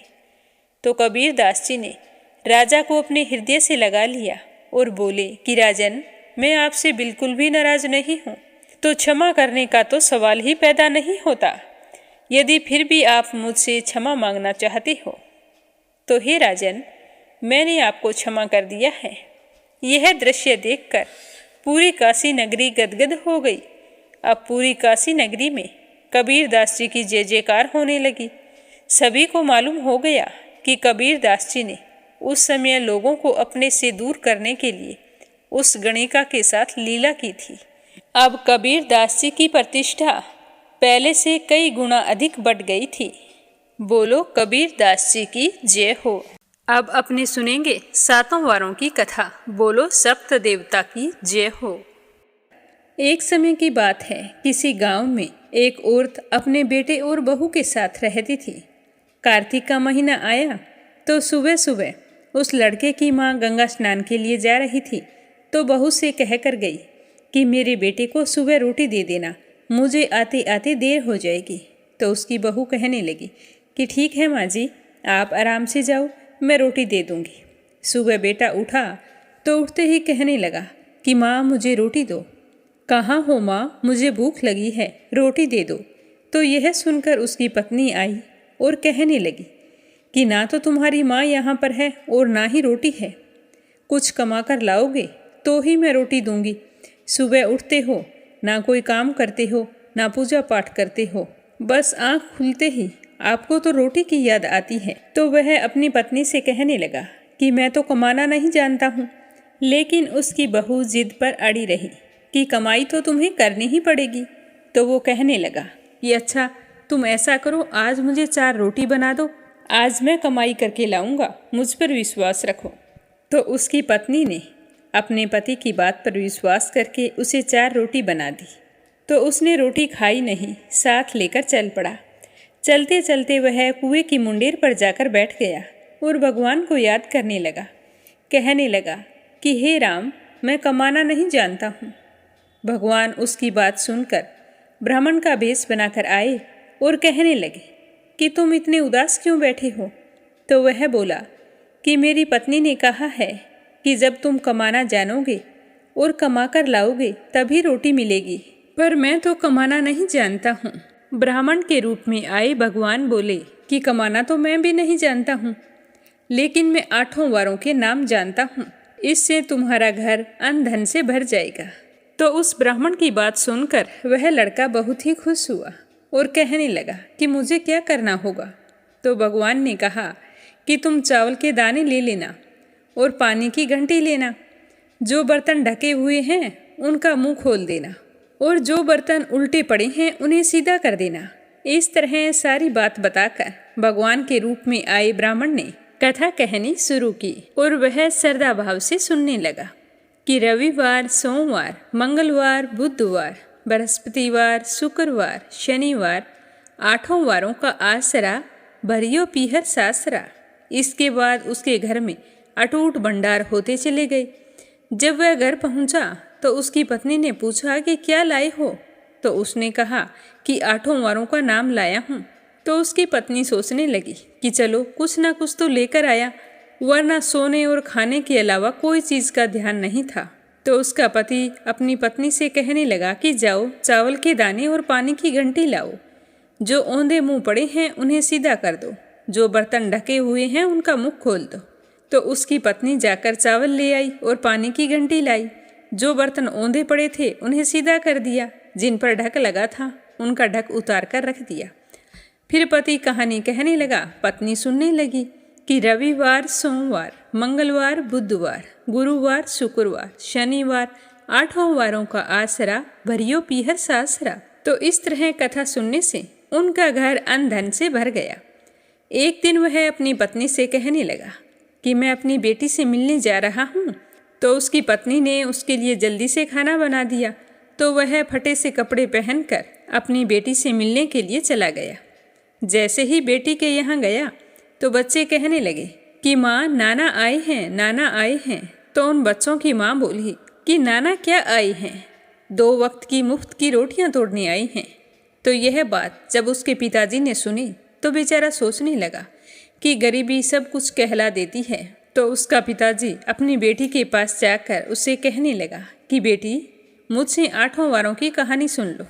तो कबीर दास जी ने राजा को अपने हृदय से लगा लिया और बोले कि राजन, मैं आपसे बिल्कुल भी नाराज नहीं हूँ, तो क्षमा करने का तो सवाल ही पैदा नहीं होता। यदि फिर भी आप मुझसे क्षमा मांगना चाहते हो तो हे राजन, मैंने आपको क्षमा कर दिया है। यह दृश्य देखकर पूरी काशी नगरी गदगद हो गई। अब पूरी काशी नगरी में कबीर दास जी की जय जयकार होने लगी। सभी को मालूम हो गया कि कबीर दास जी ने उस समय लोगों को अपने से दूर करने के लिए उस गणिका के साथ लीला की थी। अब कबीर दास जी की प्रतिष्ठा पहले से कई गुना अधिक बढ़ गई थी। बोलो कबीर दास जी की जय हो। अब अपने सुनेंगे 7 वारों की कथा। बोलो सप्त देवता की जय हो। एक समय की बात है, किसी गांव में एक औरत अपने बेटे और बहू के साथ रहती थी। कार्तिक का महीना आया तो सुबह सुबह उस लड़के की माँ गंगा स्नान के लिए जा रही थी। तो बहू से कहकर गई कि मेरे बेटे को सुबह रोटी दे देना, मुझे आते आते देर हो जाएगी। तो उसकी बहू कहने लगी कि ठीक है माँ जी, आप आराम से जाओ, मैं रोटी दे दूँगी। सुबह बेटा उठा तो उठते ही कहने लगा कि माँ मुझे रोटी दो। कहाँ हो माँ, मुझे भूख लगी है, रोटी दे दो। तो यह सुनकर उसकी पत्नी आई और कहने लगी कि ना तो तुम्हारी माँ यहाँ पर है और ना ही रोटी है, कुछ कमा कर लाओगे तो ही मैं रोटी दूंगी। सुबह उठते हो, ना कोई काम करते हो, ना पूजा पाठ करते हो, बस आँख खुलते ही आपको तो रोटी की याद आती है। तो वह अपनी पत्नी से कहने लगा कि मैं तो कमाना नहीं जानता हूँ। लेकिन उसकी बहू जिद पर अड़ी रही कि कमाई तो तुम्हें करनी ही पड़ेगी। तो वो कहने लगा कि अच्छा, तुम ऐसा करो, आज मुझे 4 रोटी बना दो, आज मैं कमाई करके लाऊंगा, मुझ पर विश्वास रखो। तो उसकी पत्नी ने अपने पति की बात पर विश्वास करके उसे 4 रोटी बना दी। तो उसने रोटी खाई नहीं, साथ लेकर चल पड़ा। चलते चलते वह कुएं की मुंडेर पर जाकर बैठ गया और भगवान को याद करने लगा। कहने लगा कि हे राम, मैं कमाना नहीं जानता हूँ। भगवान उसकी बात सुनकर ब्राह्मण का भेष बनाकर आए और कहने लगे कि तुम इतने उदास क्यों बैठे हो। तो वह बोला कि मेरी पत्नी ने कहा है कि जब तुम कमाना जानोगे और कमा कर लाओगे तभी रोटी मिलेगी, पर मैं तो कमाना नहीं जानता हूँ। ब्राह्मण के रूप में आए भगवान बोले कि कमाना तो मैं भी नहीं जानता हूँ, लेकिन मैं 8 वारों के नाम जानता हूँ, इससे तुम्हारा घर अन्न धन से भर जाएगा। तो उस ब्राह्मण की बात सुनकर वह लड़का बहुत ही खुश हुआ और कहने लगा कि मुझे क्या करना होगा। तो भगवान ने कहा कि तुम चावल के दाने ले लेना और पानी की घंटी लेना। जो बर्तन ढके हुए हैं उनका मुंह खोल देना और जो बर्तन उल्टे पड़े हैं उन्हें सीधा कर देना। इस तरह सारी बात बताकर भगवान के रूप में आए ब्राह्मण ने कथा कहनी शुरू की और वह श्रद्धा भाव से सुनने लगा कि रविवार, सोमवार, मंगलवार, बुधवार, बृहस्पतिवार, शुक्रवार, शनिवार, 8 वारों का आसरा, भरियो पीहर सासरा। इसके बाद उसके घर में अटूट भंडार होते चले गए। जब वह घर पहुंचा तो उसकी पत्नी ने पूछा कि क्या लाए हो। तो उसने कहा कि 8 वारों का नाम लाया हूँ। तो उसकी पत्नी सोचने लगी कि चलो कुछ ना कुछ तो लेकर आया, वरना सोने और खाने के अलावा कोई चीज़ का ध्यान नहीं था। तो उसका पति अपनी पत्नी से कहने लगा कि जाओ, चावल के दाने और पानी की घंटी लाओ। जो औंधे मुंह पड़े हैं उन्हें सीधा कर दो, जो बर्तन ढके हुए हैं उनका मुख खोल दो। तो उसकी पत्नी जाकर चावल ले आई और पानी की घंटी लाई। जो बर्तन औंधे पड़े थे उन्हें सीधा कर दिया, जिन पर ढक लगा था उनका ढक उतार कर रख दिया। फिर पति कहानी कहने लगा, पत्नी सुनने लगी कि रविवार, सोमवार, मंगलवार, बुधवार, गुरुवार, शुक्रवार, शनिवार, 8 वारों का आसरा, भरियो पीहर सासरा। तो इस तरह कथा सुनने से उनका घर अन्न धन से भर गया। एक दिन वह अपनी पत्नी से कहने लगा कि मैं अपनी बेटी से मिलने जा रहा हूँ। तो उसकी पत्नी ने उसके लिए जल्दी से खाना बना दिया। तो वह फटे से कपड़े पहनकर अपनी बेटी से मिलने के लिए चला गया। जैसे ही बेटी के यहाँ गया तो बच्चे कहने लगे कि माँ, नाना आए हैं, नाना आए हैं। तो उन बच्चों की माँ बोली कि नाना क्या आए हैं, 2 वक्त की मुफ्त की रोटियाँ तोड़ने आई हैं। तो यह बात जब उसके पिताजी ने सुनी तो बेचारा सोचने लगा कि गरीबी सब कुछ कहला देती है। तो उसका पिताजी अपनी बेटी के पास जाकर उससे कहने लगा कि बेटी, मुझसे 8 वारों की कहानी सुन लो।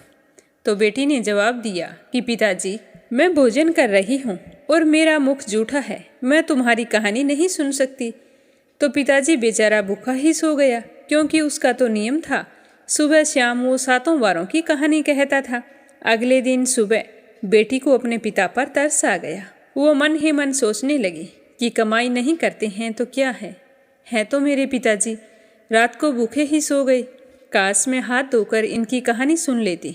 तो बेटी ने जवाब दिया कि पिताजी, मैं भोजन कर रही हूँ और मेरा मुख जूठा है, मैं तुम्हारी कहानी नहीं सुन सकती। तो पिताजी बेचारा भूखा ही सो गया, क्योंकि उसका तो नियम था, सुबह शाम वो 7 वारों की कहानी कहता था। अगले दिन सुबह बेटी को अपने पिता पर तरस आ गया। वो मन ही मन सोचने लगी कि कमाई नहीं करते हैं तो क्या है तो मेरे पिताजी रात को भूखे ही सो गए, काश मैं हाथ धोकर इनकी कहानी सुन लेती।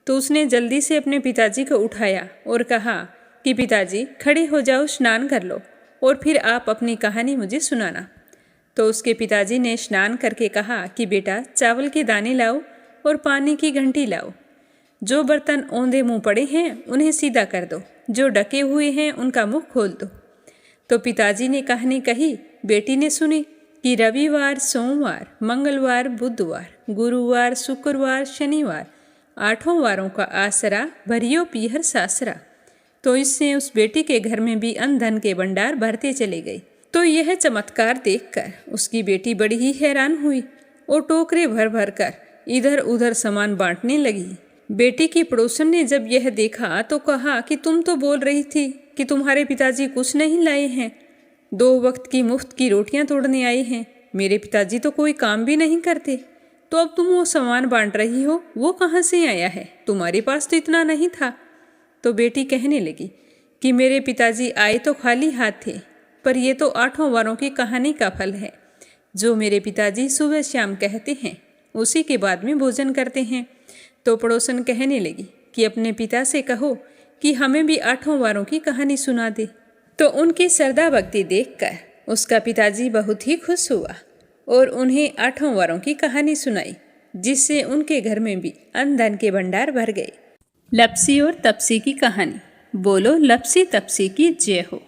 तो उसने जल्दी से अपने पिताजी को उठाया और कहा कि पिताजी, खड़े हो जाओ, स्नान कर लो और फिर आप अपनी कहानी मुझे सुनाना। तो उसके पिताजी ने स्नान करके कहा कि बेटा, चावल के दाने लाओ और पानी की घंटी लाओ। जो बर्तन औंधे मुंह पड़े हैं उन्हें सीधा कर दो, जो ढके हुए हैं उनका मुख खोल दो। तो पिताजी ने कहानी कही, बेटी ने सुनी कि रविवार, सोमवार, मंगलवार, बुधवार, गुरुवार, शुक्रवार, शनिवार, 8 वारों का आसरा, भरियो पीहर सासरा। तो इससे उस बेटी के घर में भी अन्न धन के भंडार भरते चले गए। तो यह चमत्कार देखकर उसकी बेटी बड़ी ही हैरान हुई और टोकरे भर भर कर इधर उधर सामान बांटने लगी। बेटी की पड़ोसन ने जब यह देखा तो कहा कि तुम तो बोल रही थी कि तुम्हारे पिताजी कुछ नहीं लाए हैं, 2 वक्त की मुफ्त की रोटियां तोड़ने आए हैं, मेरे पिताजी तो कोई काम भी नहीं करते, तो अब तुम वो सामान बांट रही हो, वो कहाँ से आया है? तुम्हारे पास तो इतना नहीं था। तो बेटी कहने लगी कि मेरे पिताजी आए तो खाली हाथ थे, पर ये तो 8 वारों की कहानी का फल है। जो मेरे पिताजी सुबह शाम कहते हैं उसी के बाद में भोजन करते हैं। तो पड़ोसन कहने लगी कि अपने पिता से कहो कि हमें भी 8 वारों की कहानी सुना दे। तो उनकी श्रद्धा भक्ति देखकर उसका पिताजी बहुत ही खुश हुआ और उन्हें 8 वारों की कहानी सुनाई, जिससे उनके घर में भी अन्न धन के भंडार भर गए। लपसी और तपसी की कहानी। बोलो लपसी तपसी की जय हो।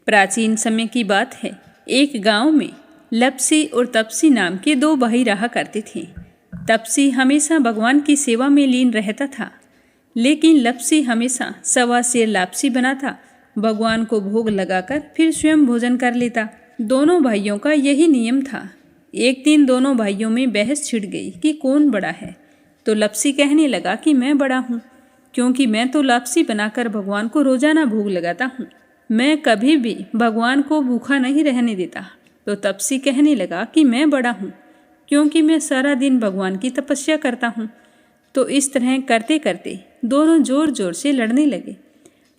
प्राचीन समय की बात है, एक गांव में लपसी और तपसी नाम के 2 भाई रहा करते थे। तपसी हमेशा भगवान की सेवा में लीन रहता था, लेकिन लपसी हमेशा सवा सेर लापसी बनाता, भगवान को भोग लगाकर फिर स्वयं भोजन कर लेता। दोनों भाइयों का यही नियम था। एक दिन दोनों भाइयों में बहस छिड़ गई कि कौन बड़ा है। तो लपसी कहने लगा कि मैं बड़ा हूँ, क्योंकि मैं तो लापसी बनाकर भगवान को रोजाना भोग लगाता हूँ। मैं कभी भी भगवान को भूखा नहीं रहने देता। तो तपसी कहने लगा कि मैं बड़ा हूँ, क्योंकि मैं सारा दिन भगवान की तपस्या करता हूँ। तो इस तरह करते करते दोनों जोर जोर से लड़ने लगे।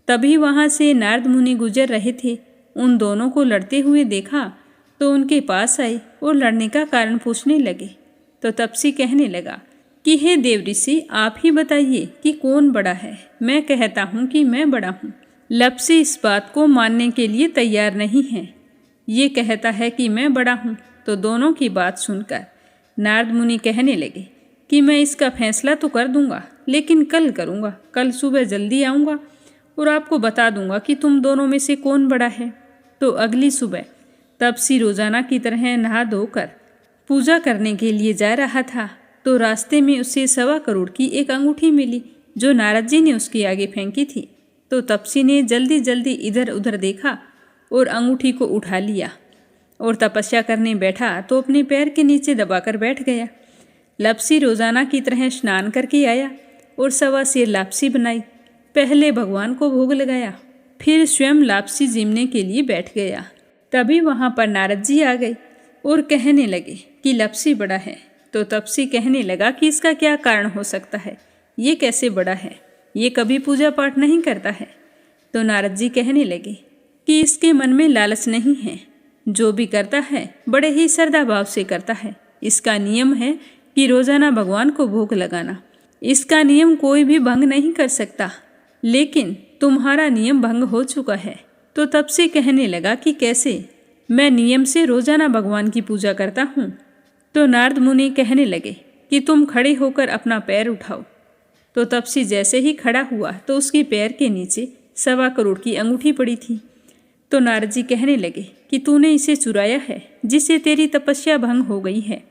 तभी वहाँ से नारद मुनि गुजर रहे थे। उन दोनों को लड़ते हुए देखा तो उनके पास आए और लड़ने का कारण पूछने लगे। तो तपसी कहने लगा कि हे देव ऋषि, आप ही बताइए कि कौन बड़ा है। मैं कहता हूँ कि मैं बड़ा हूँ। लपसी इस बात को मानने के लिए तैयार नहीं है। ये कहता है कि मैं बड़ा हूँ। तो दोनों की बात सुनकर नारद मुनि कहने लगे कि मैं इसका फैसला तो कर दूंगा, लेकिन कल करूँगा। कल सुबह जल्दी आऊँगा और आपको बता दूंगा कि तुम दोनों में से कौन बड़ा है। तो अगली सुबह तपसी रोजाना की तरह नहा धोकर पूजा करने के लिए जा रहा था। तो रास्ते में उसे 1.25 करोड़ की एक अंगूठी मिली, जो नारद जी ने उसके आगे फेंकी थी। तो तपसी ने जल्दी जल्दी इधर उधर देखा और अंगूठी को उठा लिया और तपस्या करने बैठा तो अपने पैर के नीचे दबाकर बैठ गया। लपसी रोजाना की तरह स्नान करके आया और 1.25 सेर लापसी बनाई। पहले भगवान को भोग लगाया, फिर स्वयं लापसी जीमने के लिए बैठ गया। तभी वहाँ पर नारद जी आ गए और कहने लगे कि लपसी बड़ा है। तो तपसी कहने लगा कि इसका क्या कारण हो सकता है, ये कैसे बड़ा है, ये कभी पूजा पाठ नहीं करता है। तो नारद जी कहने लगे कि इसके मन में लालच नहीं है, जो भी करता है बड़े ही श्रद्धा भाव से करता है। इसका नियम है कि रोजाना भगवान को भोग लगाना। इसका नियम कोई भी भंग नहीं कर सकता, लेकिन तुम्हारा नियम भंग हो चुका है। तो तब से कहने लगा कि कैसे? मैं नियम से रोजाना भगवान की पूजा करता हूँ। तो नारद मुनि कहने लगे कि तुम खड़े होकर अपना पैर उठाओ। तो तपसी जैसे ही खड़ा हुआ तो उसके पैर के नीचे 1.25 करोड़ की अंगूठी पड़ी थी। तो नारद जी कहने लगे कि तूने इसे चुराया है, जिससे तेरी तपस्या भंग हो गई है।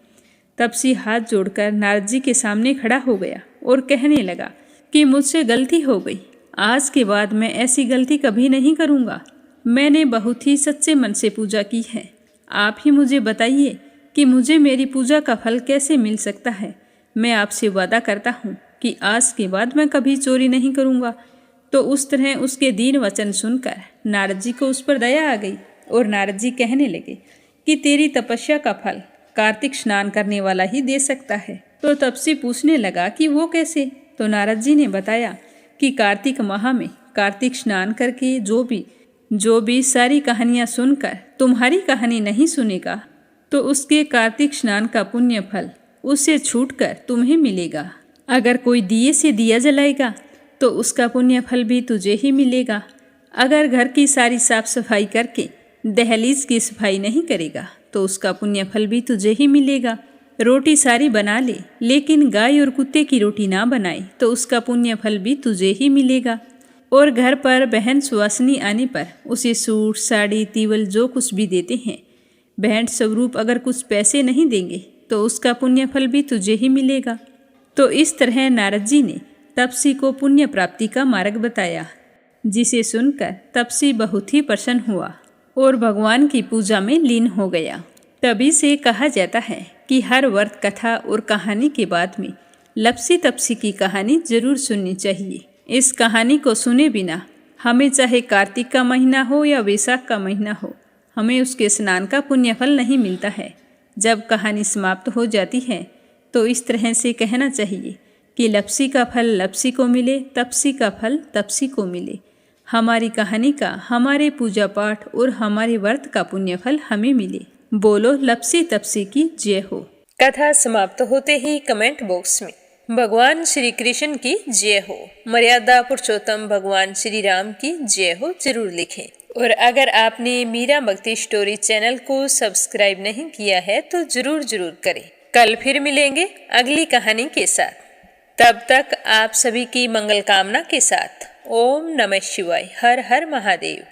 तपसी हाथ जोड़कर नारद जी के सामने खड़ा हो गया और कहने लगा कि मुझसे गलती हो गई, आज के बाद मैं ऐसी गलती कभी नहीं करूँगा। मैंने बहुत ही सच्चे मन से पूजा की है। आप ही मुझे बताइए कि मुझे मेरी पूजा का फल कैसे मिल सकता है। मैं आपसे वादा करता हूँ कि आज के बाद मैं कभी चोरी नहीं करूँगा। तो उस तरह उसके दीन वचन सुनकर नारद जी को उस पर दया आ गई और नारद जी कहने लगे कि तेरी तपस्या का फल कार्तिक स्नान करने वाला ही दे सकता है। तो तपसी पूछने लगा कि वो कैसे? तो नारद जी ने बताया कि कार्तिक माह में कार्तिक स्नान करके जो भी सारी कहानियाँ सुनकर तुम्हारी कहानी नहीं सुनेगा, तो उसके कार्तिक स्नान का पुण्य फल उससे छूटकर तुम्हें मिलेगा। अगर कोई दिए से दिया जलाएगा तो उसका पुण्य फल भी तुझे ही मिलेगा। अगर घर की सारी साफ सफाई करके दहलीज की सफाई नहीं करेगा तो उसका पुण्य फल भी तुझे ही मिलेगा। रोटी सारी बना ले, लेकिन गाय और कुत्ते की रोटी ना बनाए तो उसका पुण्य फल भी तुझे ही मिलेगा। और घर पर बहन सुवासिनी आने पर उसे सूट, साड़ी, तीवल जो कुछ भी देते हैं, भेंट स्वरूप अगर कुछ पैसे नहीं देंगे तो उसका पुण्य फल भी तुझे ही मिलेगा। तो इस तरह नारद जी ने तपसी को पुण्य प्राप्ति का मार्ग बताया, जिसे सुनकर तपसी बहुत ही प्रसन्न हुआ और भगवान की पूजा में लीन हो गया। तभी से कहा जाता है कि हर व्रत कथा और कहानी के बाद में लपसी तपसी की कहानी जरूर सुननी चाहिए। इस कहानी को सुने बिना हमें चाहे कार्तिक का महीना हो या वैशाख का महीना हो, हमें उसके स्नान का पुण्य फल नहीं मिलता है। जब कहानी समाप्त हो जाती है तो इस तरह से कहना चाहिए कि लप्सी का फल लप्सी को मिले, तपसी का फल तपसी को मिले। हमारी कहानी का, हमारे पूजा पाठ और हमारे व्रत का पुण्य फल हमें मिले। बोलो लप्सी तपसी की जय हो। कथा समाप्त होते ही कमेंट बॉक्स में भगवान श्री कृष्ण की जय हो, मर्यादा पुरुषोत्तम भगवान श्री राम की जय हो जरूर लिखें। और अगर आपने मीरा भक्ति स्टोरी चैनल को सब्सक्राइब नहीं किया है तो जरूर करें। कल फिर मिलेंगे अगली कहानी के साथ। तब तक आप सभी की मंगल कामना के साथ ओम नमः शिवाय, हर हर महादेव।